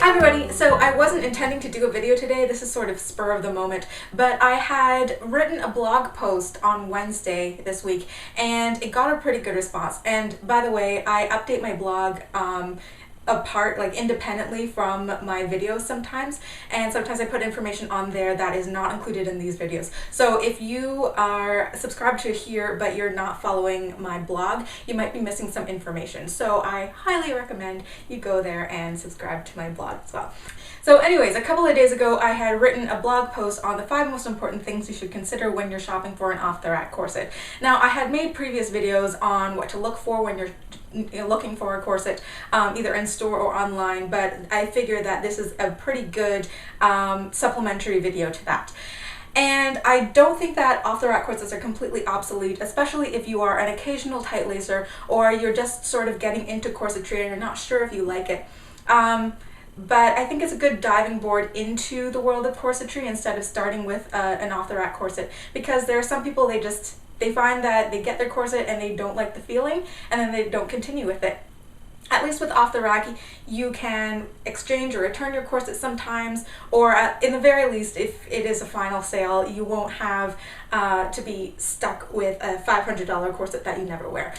Hi everybody, so I wasn't intending to do a video today, this is sort of spur of the moment, but I had written a blog post on Wednesday this week and it got a pretty good response. And by the way, I update my blog apart, like independently from my videos sometimes, and sometimes I put information on there that is not included in these videos. So if you are subscribed to here but you're not following my blog, you might be missing some information. So I highly recommend you go there and subscribe to my blog as well. So anyways, a couple of days ago I had written a blog post on the 5 most important things you should consider when you're shopping for an off-the-rack corset. Now I had made previous videos on what to look for when you're looking for a corset, either in store or online, but I figured that this is a pretty good supplementary video to that. And I don't think that off-the-rack corsets are completely obsolete, especially if you are an occasional tight lacer or you're just sort of getting into corsetry and you're not sure if you like it. But I think it's a good diving board into the world of corsetry instead of starting with an off-the-rack corset, because there are some people, they find that they get their corset and they don't like the feeling and then they don't continue with it. At least with off the rack, you can exchange or return your corset sometimes, or in the very least, if it is a final sale, you won't have to be stuck with a $500 corset that you never wear.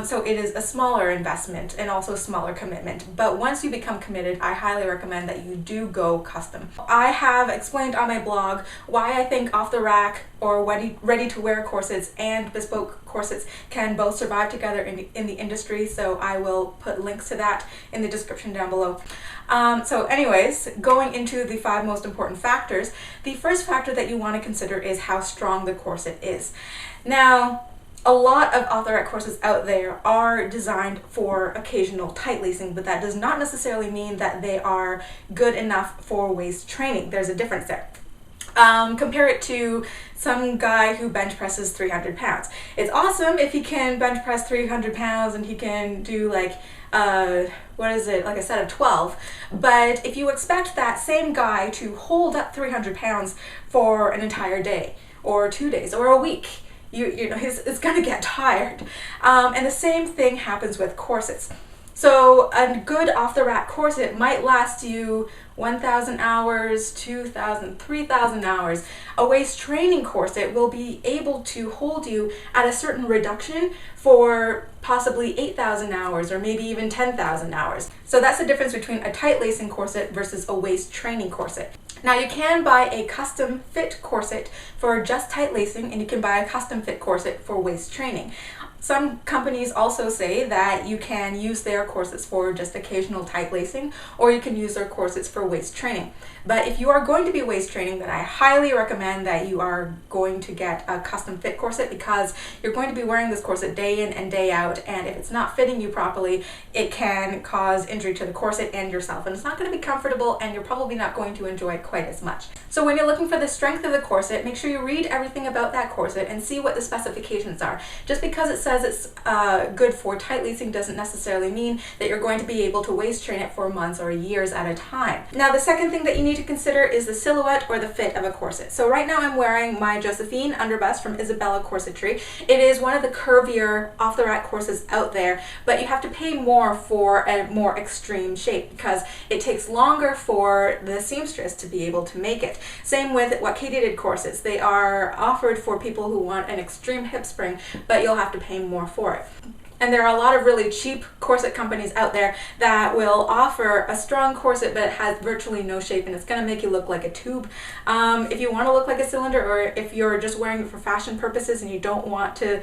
So it is a smaller investment and also a smaller commitment. But once you become committed, I highly recommend that you do go custom. I have explained on my blog why I think off the rack or ready-to-wear corsets and bespoke corsets can both survive together in the industry, so I will put links to that in the description down below. So anyways, going into the 5 most important factors, the first factor that you want to consider is how strong the corset is. Now, a lot of off-the-rack corsets out there are designed for occasional tight lacing, but that does not necessarily mean that they are good enough for waist training. There's a difference there. Compare it to some guy who bench presses 300 pounds. It's awesome if he can bench press 300 pounds and he can do like what is it, like a set of 12. But if you expect that same guy to hold up 300 pounds for an entire day or 2 days or a week, you know, it's gonna get tired. And the same thing happens with corsets. So a good off-the-rack corset might last you 1,000 hours, 2,000, 3,000 hours. A waist training corset will be able to hold you at a certain reduction for possibly 8,000 hours or maybe even 10,000 hours. So that's the difference between a tight lacing corset versus a waist training corset. Now you can buy a custom fit corset for just tight lacing, and you can buy a custom fit corset for waist training. Some companies also say that you can use their corsets for just occasional tight lacing, or you can use their corsets for waist training. But if you are going to be waist training, then I highly recommend that you are going to get a custom fit corset, because you're going to be wearing this corset day in and day out, and if it's not fitting you properly, it can cause injury to the corset and yourself, and it's not going to be comfortable, and you're probably not going to enjoy it quite as much. So when you're looking for the strength of the corset, make sure you read everything about that corset and see what the specifications are. Just because it says it's good for tight lacing doesn't necessarily mean that you're going to be able to waist train it for months or years at a time. Now the second thing that you need to consider is the silhouette or the fit of a corset. So right now I'm wearing my Josephine underbust from Isabella Corsetry. It is one of the curvier off-the-rack corsets out there, but you have to pay more for a more extreme shape because it takes longer for the seamstress to be able to make it. Same with what Katie did corsets. They are offered for people who want an extreme hip spring, but you'll have to pay more for it. And there are a lot of really cheap corset companies out there that will offer a strong corset but it has virtually no shape, and it's going to make you look like a tube. If you want to look like a cylinder, or if you're just wearing it for fashion purposes and you don't want to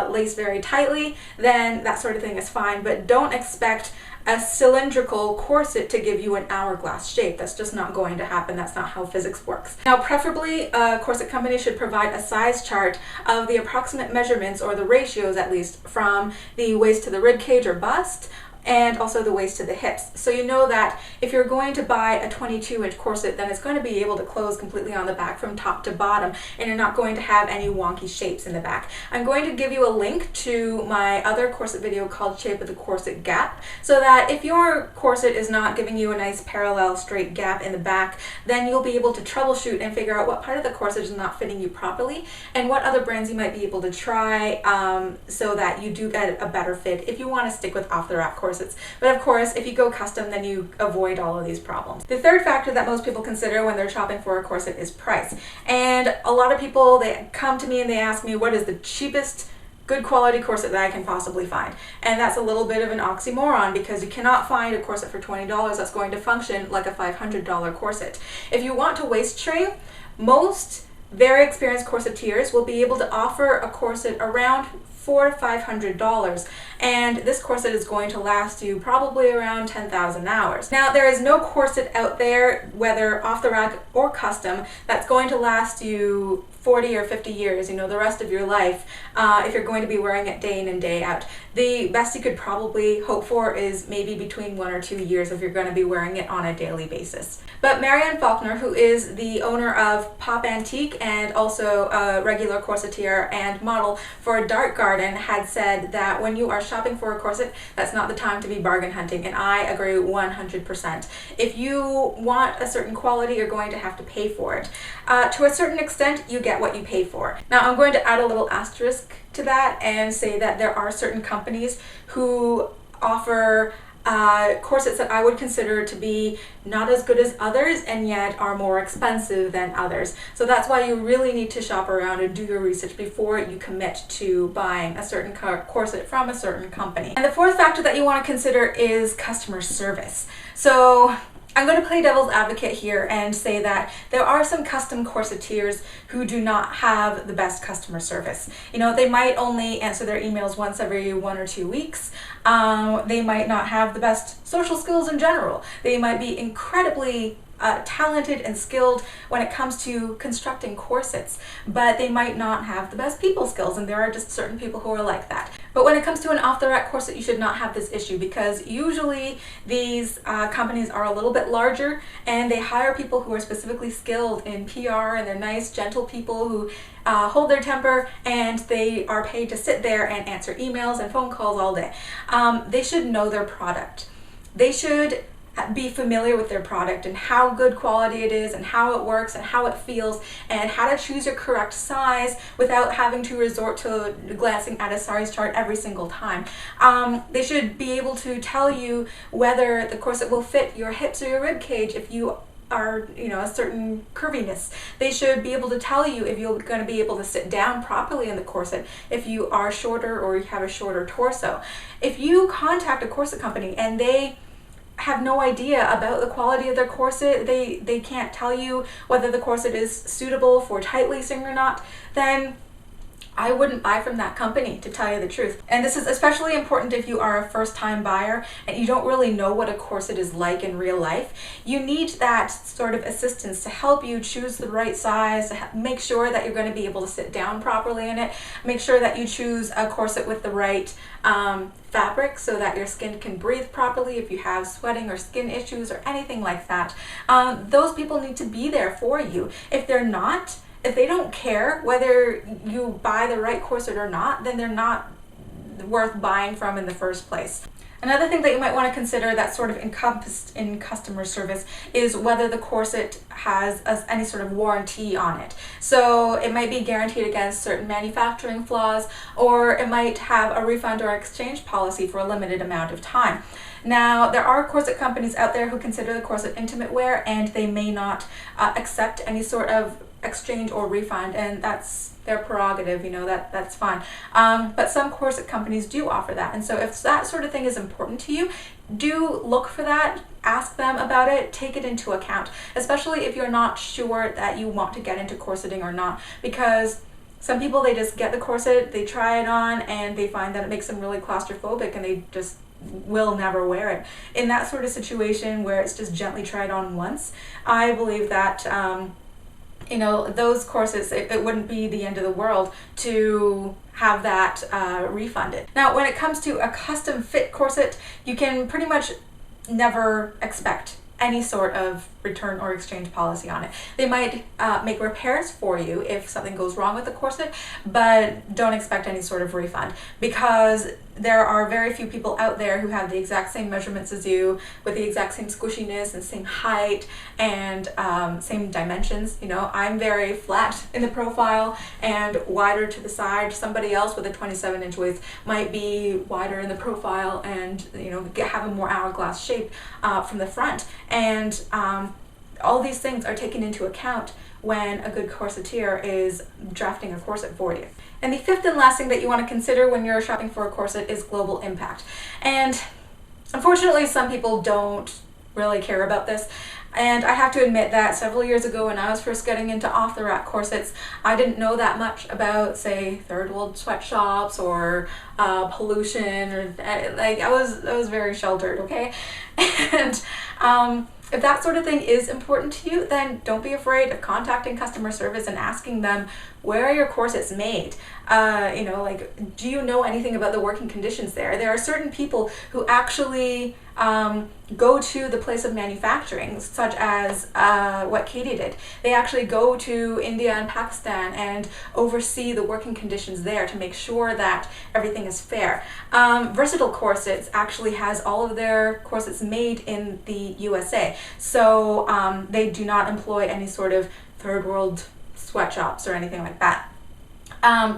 lace very tightly, then that sort of thing is fine. But don't expect a cylindrical corset to give you an hourglass shape. That's just not going to happen. That's not how physics works. Now, preferably, a corset company should provide a size chart of the approximate measurements, or the ratios at least, from the waist to the rib cage or bust, and also the waist to the hips. So you know that if you're going to buy a 22-inch corset, then it's going to be able to close completely on the back from top to bottom, and you're not going to have any wonky shapes in the back. I'm going to give you a link to my other corset video called Shape of the Corset Gap, so that if your corset is not giving you a nice parallel straight gap in the back, then you'll be able to troubleshoot and figure out what part of the corset is not fitting you properly and what other brands you might be able to try so that you do get a better fit if you want to stick with off-the-rack corsets corsets. But of course, if you go custom, then you avoid all of these problems. The third factor that most people consider when they're shopping for a corset is price. And a lot of people, they come to me and they ask me, what is the cheapest good quality corset that I can possibly find? And that's a little bit of an oxymoron, because you cannot find a corset for $20 that's going to function like a $500 corset. If you want to waist trim, most very experienced corseteers will be able to offer a corset around $400 to $500, and this corset is going to last you probably around 10,000 hours. Now, there is no corset out there, whether off the rack or custom, that's going to last you 40 or 50 years, the rest of your life, if you're going to be wearing it day in and day out. The best you could probably hope for is maybe between 1 or 2 years if you're going to be wearing it on a daily basis. But Marianne Faulkner, who is the owner of Pop Antique and also a regular corsetier and model for Dark Garden, had said that when you are shopping for a corset, that's not the time to be bargain hunting, and I agree 100%. If you want a certain quality, you're going to have to pay for it. To a certain extent, you get what you pay for. Now, I'm going to add a little asterisk to that and say that there are certain companies who offer corsets that I would consider to be not as good as others, and yet are more expensive than others. So that's why you really need to shop around and do your research before you commit to buying a certain corset from a certain company. And the fourth factor that you want to consider is customer service. So I'm going to play devil's advocate here and say that there are some custom corseteers who do not have the best customer service. They might only answer their emails once every 1 or 2 weeks. They might not have the best social skills in general. They might be incredibly talented and skilled when it comes to constructing corsets, but they might not have the best people skills, and there are just certain people who are like that. But when it comes to an off-the-rack corset, you should not have this issue, because usually these companies are a little bit larger, and they hire people who are specifically skilled in PR, and they're nice, gentle people who hold their temper, and they are paid to sit there and answer emails and phone calls all day. They should know their product. They should be familiar with their product and how good quality it is and how it works and how it feels and how to choose your correct size without having to resort to glancing at a size chart every single time. They should be able to tell you whether the corset will fit your hips or your rib cage if you are, a certain curviness. They should be able to tell you if you're going to be able to sit down properly in the corset if you are shorter or you have a shorter torso. If you contact a corset company and they have no idea about the quality of their corset, they can't tell you whether the corset is suitable for tight lacing or not, then I wouldn't buy from that company, to tell you the truth. And this is especially important if you are a first-time buyer and you don't really know what a corset is like in real life. You need that sort of assistance to help you choose the right size, to make sure that you're going to be able to sit down properly in it, make sure that you choose a corset with the right fabric so that your skin can breathe properly if you have sweating or skin issues or anything like that. Those people need to be there for you. If they don't care whether you buy the right corset or not, then they're not worth buying from in the first place. Another thing that you might want to consider that's sort of encompassed in customer service is whether the corset has any sort of warranty on it. So it might be guaranteed against certain manufacturing flaws, or it might have a refund or exchange policy for a limited amount of time. Now, there are corset companies out there who consider the corset intimate wear, and they may not accept any sort of exchange or refund, and that's their prerogative, that's fine. But some corset companies do offer that, and so if that sort of thing is important to you, do look for that, ask them about it, take it into account, especially if you're not sure that you want to get into corseting or not, because some people, they just get the corset, they try it on, and they find that it makes them really claustrophobic, and they just will never wear it. In that sort of situation where it's just gently tried on once, I believe that those corsets, it wouldn't be the end of the world to have that refunded. Now, when it comes to a custom fit corset, you can pretty much never expect any sort of return or exchange policy on it. They might make repairs for you if something goes wrong with the corset, but don't expect any sort of refund, because there are very few people out there who have the exact same measurements as you, with the exact same squishiness and same height and same dimensions. You know, I'm very flat in the profile and wider to the side. Somebody else with a 27-inch waist might be wider in the profile and, you know, have a more hourglass shape from the front. And all these things are taken into account when a good corseteer is drafting a corset for you. And the fifth and last thing that you want to consider when you're shopping for a corset is global impact. And unfortunately, some people don't really care about this. And I have to admit that several years ago when I was first getting into off-the-rack corsets, I didn't know that much about, say, third world sweatshops or pollution, or like I was very sheltered, okay? And if that sort of thing is important to you, then don't be afraid of contacting customer service and asking them, where are your corsets made? You know, like, do you know anything about the working conditions there? There are certain people who actually go to the place of manufacturing, such as what Katie did. They actually go to India and Pakistan and oversee the working conditions there to make sure that everything is fair. Versatile Corsets actually has all of their corsets made in the USA, so they do not employ any sort of third world sweatshops or anything like that.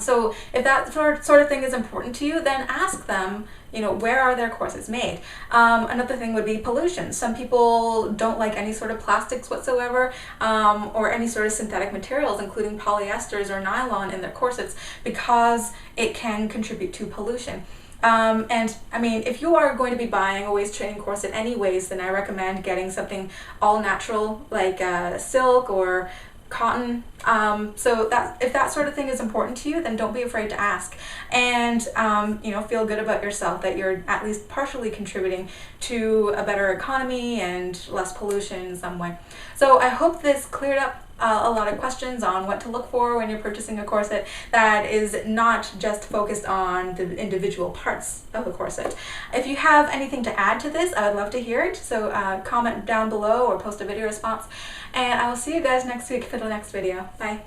So if that sort of thing is important to you, then ask them, you know, where are their corsets made? Another thing would be pollution. Some people don't like any sort of plastics whatsoever, or any sort of synthetic materials, including polyesters or nylon in their corsets, because it can contribute to pollution. And I mean, if you are going to be buying a waist training corset anyways, then I recommend getting something all natural, like silk or cotton. So that if that sort of thing is important to you, then don't be afraid to ask, and you know, feel good about yourself that you're at least partially contributing to a better economy and less pollution in some way. So I hope this cleared up a lot of questions on what to look for when you're purchasing a corset that is not just focused on the individual parts of the corset. If you have anything to add to this, I would love to hear it. So comment down below or post a video response. And I will see you guys next week for the next video. Bye.